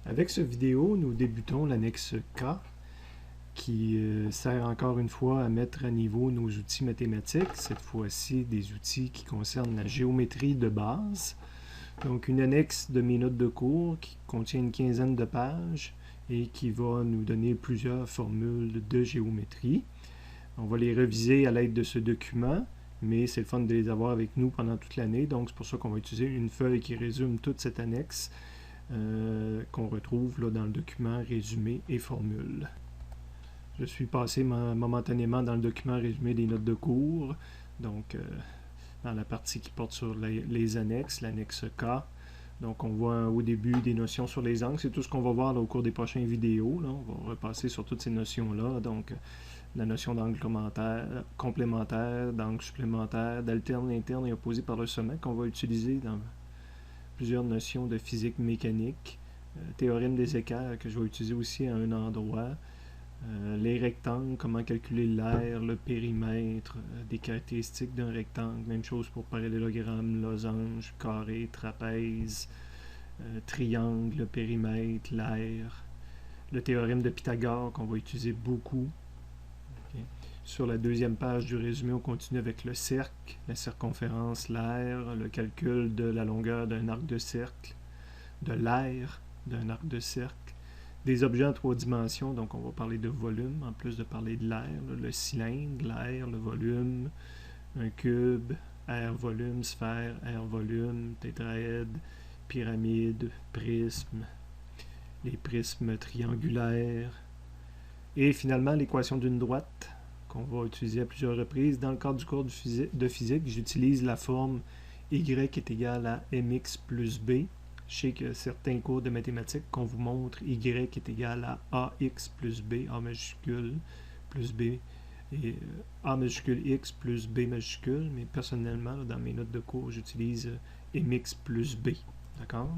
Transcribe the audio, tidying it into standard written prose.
Avec ce vidéo, nous débutons l'annexe K qui sert encore une fois à mettre à niveau nos outils mathématiques, cette fois-ci des outils qui concernent la géométrie de base. Donc une annexe de mes notes de cours qui contient une quinzaine de pages et qui va nous donner plusieurs formules de géométrie. On va les réviser à l'aide de ce document, mais c'est le fun de les avoir avec nous pendant toute l'année, donc c'est pour ça qu'on va utiliser une feuille qui résume toute cette annexe qu'on retrouve là, dans le document résumé et formules. Je suis passé momentanément dans le document résumé des notes de cours, donc dans la partie qui porte sur les annexes, l'annexe K. Donc on voit au début des notions sur les angles, c'est tout ce qu'on va voir là, au cours des prochaines vidéos. Là. On va repasser sur toutes ces notions-là, donc la notion d'angle complémentaire, d'angle supplémentaire, d'alterne interne et opposé par le sommet qu'on va utiliser dans plusieurs notions de physique mécanique, théorème des écarts que je vais utiliser aussi à un endroit, les rectangles, comment calculer l'aire, le périmètre, des caractéristiques d'un rectangle, même chose pour parallélogramme, losange, carré, trapèze, triangle, périmètre, l'aire, le théorème de Pythagore qu'on va utiliser beaucoup. Okay. Sur la deuxième page du résumé, on continue avec le cercle, la circonférence, l'aire, le calcul de la longueur d'un arc de cercle, de l'aire d'un arc de cercle, des objets en 3 dimensions, donc on va parler de volume, en plus de parler de l'air, le cylindre, l'air, le volume, un cube, air, volume, sphère, air, volume, tétraède, pyramide, prisme, les prismes triangulaires, et finalement l'équation d'une droite, qu'on va utiliser à plusieurs reprises. Dans le cadre du cours de physique, j'utilise la forme y est égal à mx plus b. Je sais que certains cours de mathématiques qu'on vous montre y est égal à ax plus b, a majuscule plus b, et a majuscule x plus b majuscule, mais personnellement, là, dans mes notes de cours, j'utilise mx plus b. D'accord?